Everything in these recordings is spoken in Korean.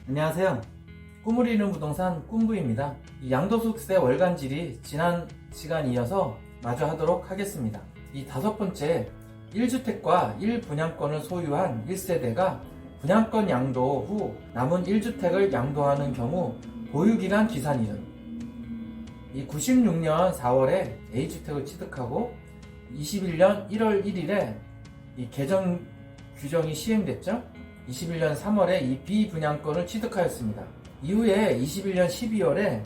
안녕하세요. 꿈을 이루는 부동산 꿈부입니다. 이 양도소득세 월간질이 지난 시간 이어서 마저 하도록 하겠습니다. 이 5번째, 1주택과 1분양권을 소유한 1세대가 분양권 양도 후 남은 1주택을 양도하는 경우 보유기간 기산일은 이 96년 4월에 A주택을 취득하고 21년 1월 1일에 이 개정 규정이 시행됐죠. 21년 3월에 이 B분양권을 취득하였습니다. 이후에 21년 12월에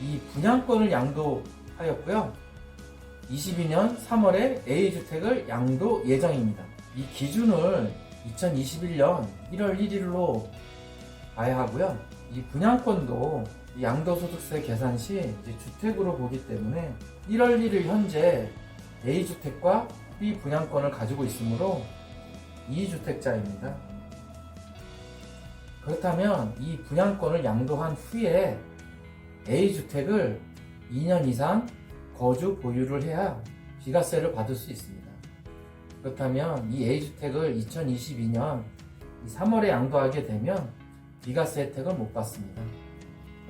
이 분양권을 양도하였고요. 22년 3월에 A주택을 양도 예정입니다. 이 기준을 2021년 1월 1일로 봐야 하고요. 이 분양권도 양도소득세 계산 시 주택으로 보기 때문에 1월 1일 현재 A주택과 B분양권을 가지고 있으므로 2주택자입니다. 그렇다면 이 분양권을 양도한 후에 A주택을 2년 이상 거주 보유를 해야 비과세를 받을 수 있습니다. 그렇다면 이 A주택을 2022년 3월에 양도하게 되면 비과세 혜택을 못 받습니다.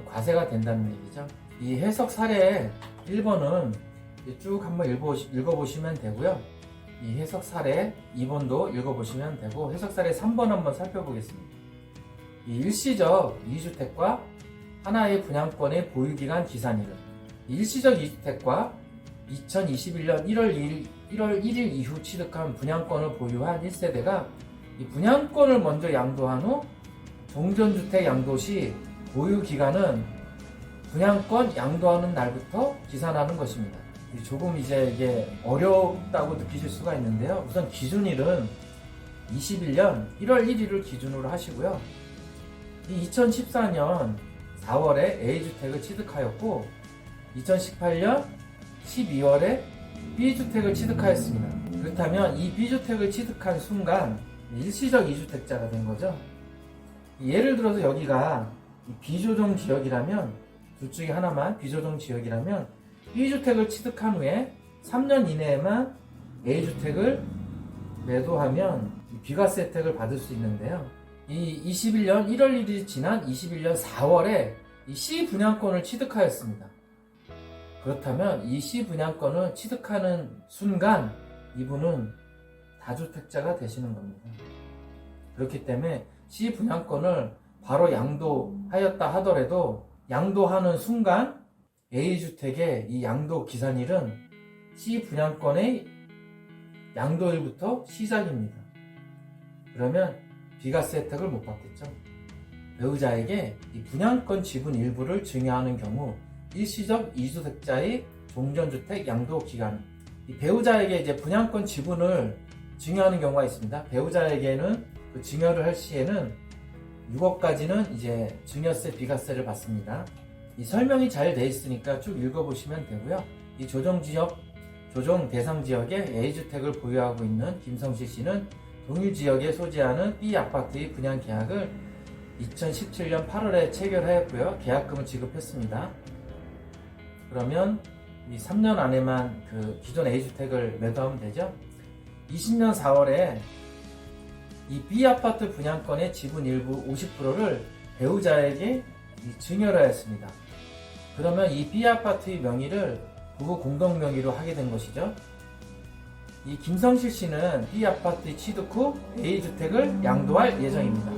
과세가 된다는 얘기죠. 이 해석 사례 1번은 쭉 한번 읽어보시면 되고요. 이 해석 사례 2번도 읽어보시면 되고, 해석 사례 3번 한번 살펴보겠습니다. 이 일시적 2주택과 하나의 분양권의 보유기간 기산일은 일시적 2주택과 2021년 1월 1일 이후 취득한 분양권을 보유한 1세대가 이 분양권을 먼저 양도한 후 종전주택 양도 시 보유기간은 분양권 양도하는 날부터 기산하는 것입니다. 조금 이게 어렵다고 느끼실 수가 있는데요. 우선 기준일은 21년 1월 1일을 기준으로 하시고요. 이 2014년 4월에 A주택을 취득하였고 2018년 12월에 B주택을 취득하였습니다. 그렇다면 이 B주택을 취득한 순간 일시적 2주택자가 된 거죠. 예를 들어서 여기가 비조정 지역이라면, 둘 중에 하나만 비조정 지역이라면 B주택을 취득한 후에 3년 이내에만 A주택을 매도하면 비과세 혜택을 받을 수 있는데요. 이 21년 1월 1일이 지난 21년 4월에 이 C분양권을 취득하였습니다. 그렇다면 이 C분양권을 취득하는 순간 이분은 다주택자가 되시는 겁니다. 그렇기 때문에 C분양권을 바로 양도하였다 하더라도 양도하는 순간 A주택의 이 양도 기산일은 C분양권의 양도일부터 시작입니다. 그러면 비과세 혜택을 못 받겠죠. 배우자에게 이 분양권 지분 일부를 증여하는 경우 일시적 2주택자의 종전주택 양도 기간, 이 배우자에게 이제 분양권 지분을 증여하는 경우가 있습니다. 배우자에게는 그 증여를 할 시에는 6억까지는 이제 증여세 비과세를 받습니다. 이 설명이 잘 돼 있으니까 쭉 읽어보시면 되고요. 이 조정 대상 지역에 A주택을 보유하고 있는 김성실 씨는 동일 지역에 소재하는 B아파트의 분양 계약을 2017년 8월에 체결하였고요. 계약금을 지급했습니다. 그러면 이 3년 안에만 그 기존 A주택을 매도하면 되죠. 20년 4월에 이 B아파트 분양권의 지분 일부 50%를 배우자에게 증여를 하였습니다. 그러면 이 B아파트의 명의를 부부 공동 명의로 하게 된 것이죠. 이 김성실 씨는 B아파트 취득 후 A주택을 양도할 예정입니다.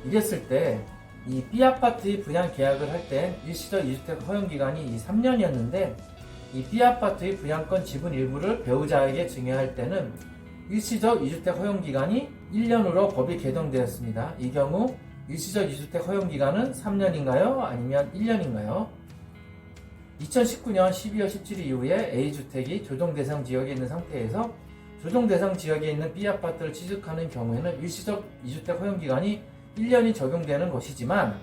이랬을 때 이 B아파트의 분양 계약을 할 때 일시적 2주택 허용기간이 3년이었는데 이 B아파트의 분양권 지분 일부를 배우자에게 증여할 때는 일시적 2주택 허용기간이 1년으로 법이 개정되었습니다. 이 경우 일시적 2주택 허용기간은 3년인가요? 아니면 1년인가요? 2019년 12월 17일 이후에 A주택이 조정대상 지역에 있는 상태에서 조정대상 지역에 있는 B아파트를 취득하는 경우에는 일시적 2주택 허용기간이 1년이 적용되는 것이지만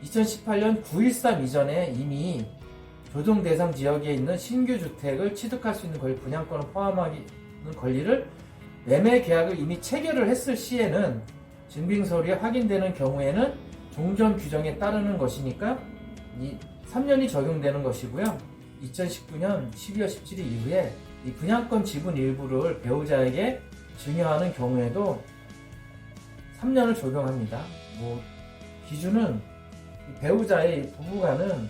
2018년 9.13 이전에 이미 조정대상 지역에 있는 신규 주택을 취득할 수 있는 분양권을 포함하는 권리를 매매 계약을 이미 체결을 했을 시에는 증빙서류에 확인되는 경우에는 종전 규정에 따르는 것이니까 이 3년이 적용되는 것이고요. 2019년 12월 17일 이후에 이 분양권 지분 일부를 배우자에게 증여하는 경우에도 3년을 적용합니다. 기준은 배우자의 부부간은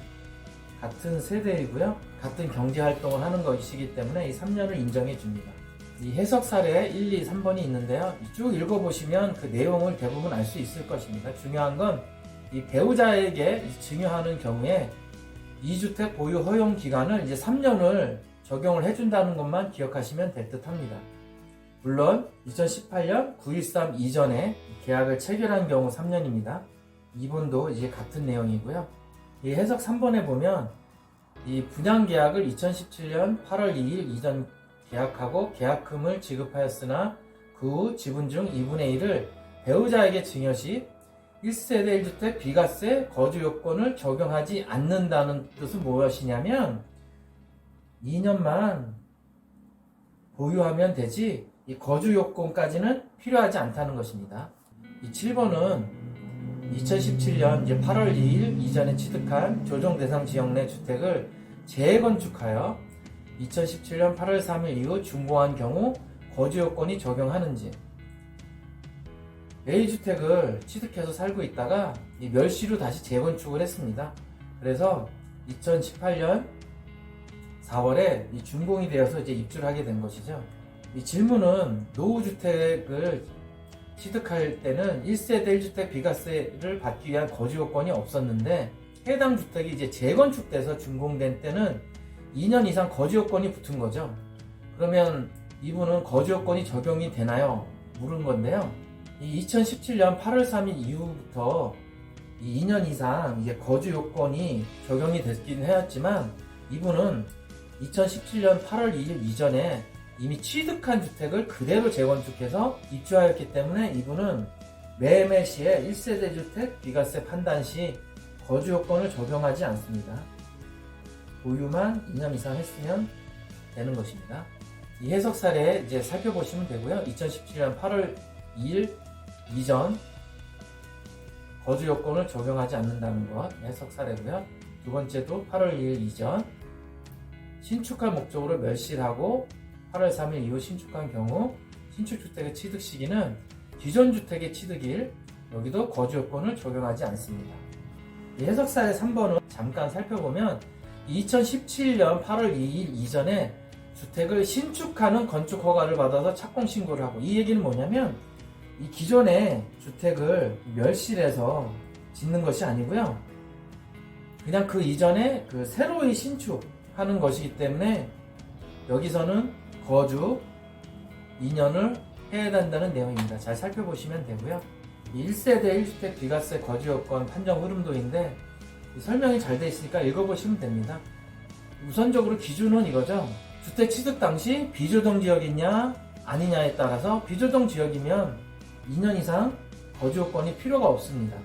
같은 세대이고요. 같은 경제 활동을 하는 것이기 때문에 이 3년을 인정해 줍니다. 이 해석 사례 1, 2, 3번이 있는데요. 쭉 읽어보시면 그 내용을 대부분 알 수 있을 것입니다. 중요한 건 이 배우자에게 증여하는 경우에 2주택 보유 허용 기간을 이제 3년을 적용을 해준다는 것만 기억하시면 될 듯 합니다. 물론 2018년 9.13 이전에 계약을 체결한 경우 3년입니다. 이번도 이제 같은 내용이고요. 이 해석 3번에 보면 이 분양 계약을 2017년 8월 2일 이전 계약하고 계약금을 지급하였으나 그 후 지분 중 2분의 1을 배우자에게 증여 시 1세대 1주택 비과세 거주 요건을 적용하지 않는다는 뜻은 무엇이냐면 2년만 보유하면 되지 이 거주 요건까지는 필요하지 않다는 것입니다. 이 7번은 2017년 이제 8월 2일 이전에 취득한 조정 대상 지역 내 주택을 재건축하여 2017년 8월 3일 이후 준공한 경우 거주 요건이 적용하는지 A주택을 취득해서 살고 있다가 멸시로 다시 재건축을 했습니다. 그래서 2018년 4월에 준공이 되어서 이제 입주를 하게 된 것이죠. 이 질문은 노후주택을 취득할 때는 1세대 1주택 비과세를 받기 위한 거주 요건이 없었는데 해당 주택이 이제 재건축돼서 준공된 때는 2년 이상 거주 요건이 붙은 거죠. 그러면 이분은 거주 요건이 적용이 되나요? 물은 건데요. 이 2017년 8월 3일 이후부터 2년 이상 이제 거주 요건이 적용이 됐긴 하였지만 이분은 2017년 8월 2일 이전에 이미 취득한 주택을 그대로 재건축해서 입주하였기 때문에 이분은 매매 시에 1세대 주택 비과세 판단 시 거주 요건을 적용하지 않습니다. 보유만 2년 이상 했으면 되는 것입니다. 이 해석 사례 이제 살펴보시면 되고요. 2017년 8월 2일 이전 거주 요건을 적용하지 않는다는 것 해석 사례고요. 두 번째도 8월 2일 이전 신축할 목적으로 멸실하고 8월 3일 이후 신축한 경우 신축주택의 취득 시기는 기존 주택의 취득일 여기도 거주 요건을 적용하지 않습니다. 이 해석 사례 3번은 잠깐 살펴보면 2017년 8월 2일 이전에 주택을 신축하는 건축 허가를 받아서 착공 신고를 하고 이 얘기는 뭐냐면 이 기존의 주택을 멸실해서 짓는 것이 아니고요. 그냥 그 이전에 그 새로이 신축하는 것이기 때문에 여기서는 거주 2년을 해야 된다는 내용입니다. 잘 살펴보시면 되고요. 1세대 1주택 비과세 거주 요건 판정 흐름도인데 설명이 잘 되어 있으니까 읽어보시면 됩니다. 우선적으로 기준은 이거죠. 주택 취득 당시 비조정 지역이냐 아니냐에 따라서 비조정 지역이면 2년 이상 거주 요건이 필요가 없습니다.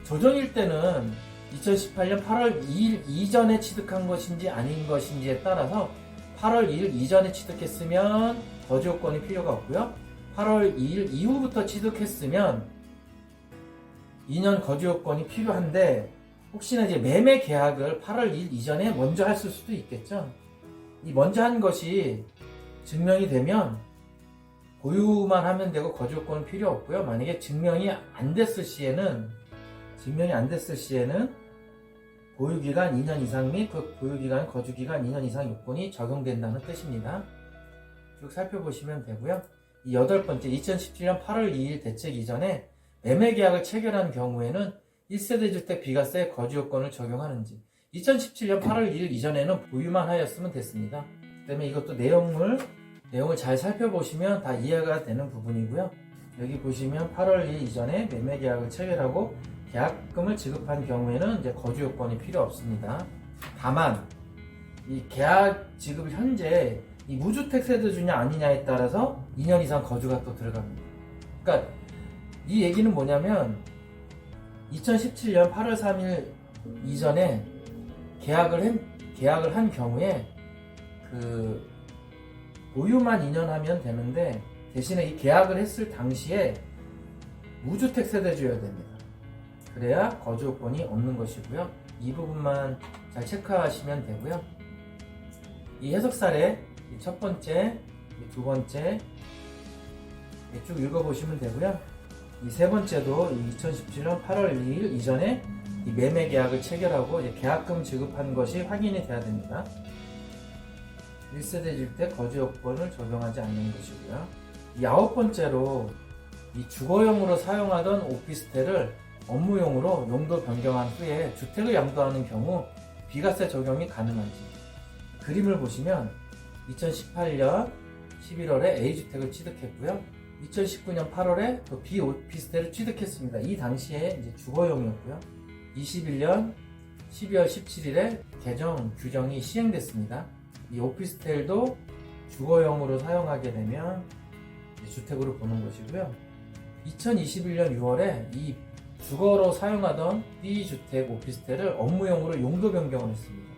조정일 때는 2018년 8월 2일 이전에 취득한 것인지 아닌 것인지에 따라서 8월 2일 이전에 취득했으면 거주 요건이 필요가 없고요. 8월 2일 이후부터 취득했으면 2년 거주 요건이 필요한데 혹시나 이제 매매 계약을 8월 2일 이전에 먼저 했을 수도 있겠죠. 이 먼저 한 것이 증명이 되면 보유만 하면 되고 거주 요건은 필요 없고요. 만약에 증명이 안 됐을 시에는 보유기간 2년 이상 및 그 보유기간 거주기간 2년 이상 요건이 적용된다는 뜻입니다. 쭉 살펴보시면 되고요. 이 8번째 2017년 8월 2일 대책 이전에 매매계약을 체결한 경우에는 1세대 주택 비과세 거주 요건을 적용하는지 2017년 8월 2일 이전에는 보유만 하였으면 됐습니다. 그 때문에 이것도 내용을 잘 살펴보시면 다 이해가 되는 부분이고요. 여기 보시면 8월 2일 이전에 매매계약을 체결하고 계약금을 지급한 경우에는 이제 거주 요건이 필요 없습니다. 다만 이 계약 지급 현재 이 무주택 세대주냐 아니냐에 따라서 2년 이상 거주가 또 들어갑니다. 그러니까 이 얘기는 뭐냐면 2017년 8월 3일 이전에 계약을 한 경우에 그 보유만 2년 하면 되는데 대신에 이 계약을 했을 당시에 무주택 세대주여야 됩니다. 그래야 거주 요건이 없는 것이고요. 이 부분만 잘 체크하시면 되고요. 이 해석 사례 첫 번째, 두 번째 쭉 읽어보시면 되고요. 이 세 번째도 2017년 8월 2일 이전에 이 매매 계약을 체결하고 이제 계약금 지급한 것이 확인이 돼야 됩니다. 1세대 주택 거주 요건을 적용하지 않는 것이고요. 이 아홉 번째로 이 주거용으로 사용하던 오피스텔을 업무용으로 용도 변경한 후에 주택을 양도하는 경우 비과세 적용이 가능한지 그림을 보시면 2018년 11월에 A주택을 취득했고요. 2019년 8월에 또 B오피스텔을 취득했습니다. 이 당시에 이제 주거용이었고요. 21년 12월 17일에 개정 규정이 시행됐습니다. 이 오피스텔도 주거용으로 사용하게 되면 주택으로 보는 것이고요. 2021년 6월에 이 주거로 사용하던 B주택 오피스텔을 업무용으로 용도 변경을 했습니다.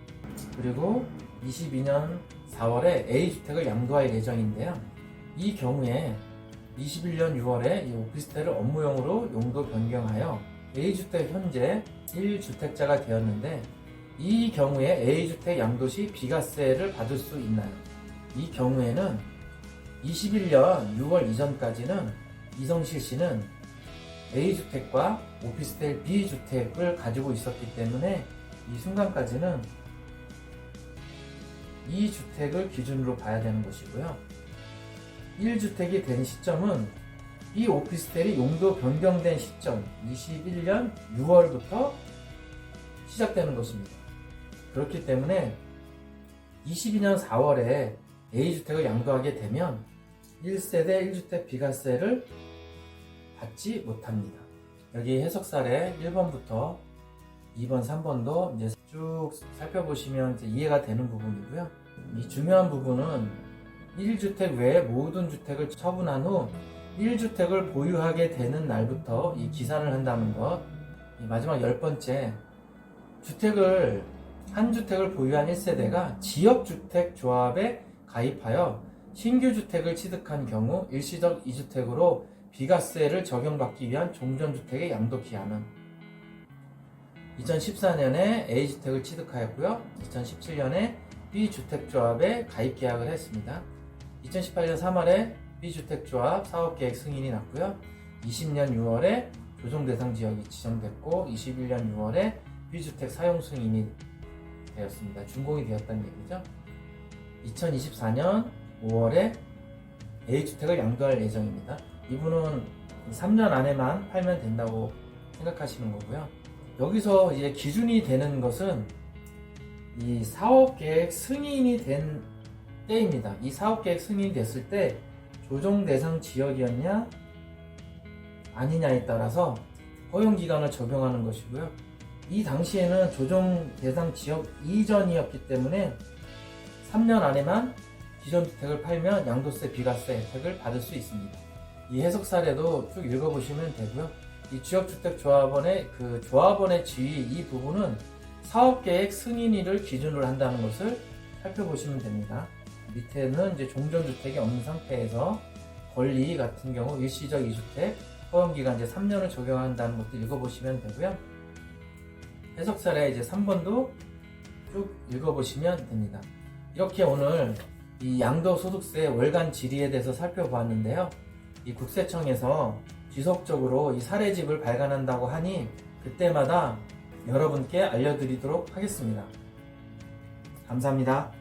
그리고 22년 4월에 A주택을 양도할 예정인데요. 이 경우에 21년 6월에 이 오피스텔을 업무용으로 용도 변경하여 A주택 현재 1주택자가 되었는데 이 경우에 A주택 양도 시 비과세를 받을 수 있나요? 이 경우에는 21년 6월 이전까지는 이성실 씨는 A주택과 오피스텔 B주택을 가지고 있었기 때문에 이 순간까지는 이 주택을 기준으로 봐야 되는 것이고요. 1주택이 된 시점은 이 오피스텔이 용도 변경된 시점 21년 6월부터 시작되는 것입니다. 그렇기 때문에 22년 4월에 A주택을 양도하게 되면 1세대 1주택 비과세를 받지 못합니다. 여기 해석사례 1번부터 2번, 3번도 이제 쭉 살펴보시면 이제 이해가 되는 부분이고요. 이 중요한 부분은 1주택 외의 모든 주택을 처분한 후 1주택을 보유하게 되는 날부터 이 기산을 한다는 것. 마지막 10번째, 한 주택을 보유한 1세대가 지역주택조합에 가입하여 신규 주택을 취득한 경우 일시적 2주택으로 비과세를 적용받기 위한 종전주택의 양도 기한은 2014년에 A주택을 취득하였고요. 2017년에 B주택조합에 가입 계약을 했습니다. 2018년 3월에 B주택조합 사업계획 승인이 났고요. 20년 6월에 조정대상 지역이 지정됐고 21년 6월에 B주택 사용 승인이 되었습니다. 준공이 되었다는 얘기죠. 2024년 5월에 A주택을 양도할 예정입니다. 이분은 3년 안에만 팔면 된다고 생각하시는 거고요. 여기서 이제 기준이 되는 것은 이 사업계획 승인이 된 때입니다. 이 사업계획 승인이 됐을 때 조정대상 지역이었냐 아니냐에 따라서 허용기간을 적용하는 것이고요. 이 당시에는 조정대상 지역 이전이었기 때문에 3년 안에만 기존 주택을 팔면 양도세 비과세 혜택을 받을 수 있습니다. 이 해석 사례도 쭉 읽어보시면 되고요. 이 지역주택조합원의 조합원의 지위 이 부분은 사업계획 승인일을 기준으로 한다는 것을 살펴보시면 됩니다. 밑에는 이제 종전주택이 없는 상태에서 권리 같은 경우 일시적 2주택 허용기간 이제 3년을 적용한다는 것도 읽어보시면 되고요. 해석 사례 이제 3번도 쭉 읽어보시면 됩니다. 이렇게 오늘 이 양도소득세 월간 질의에 대해서 살펴보았는데요. 이 국세청에서 지속적으로 이 사례집을 발간한다고 하니 그때마다 여러분께 알려드리도록 하겠습니다. 감사합니다.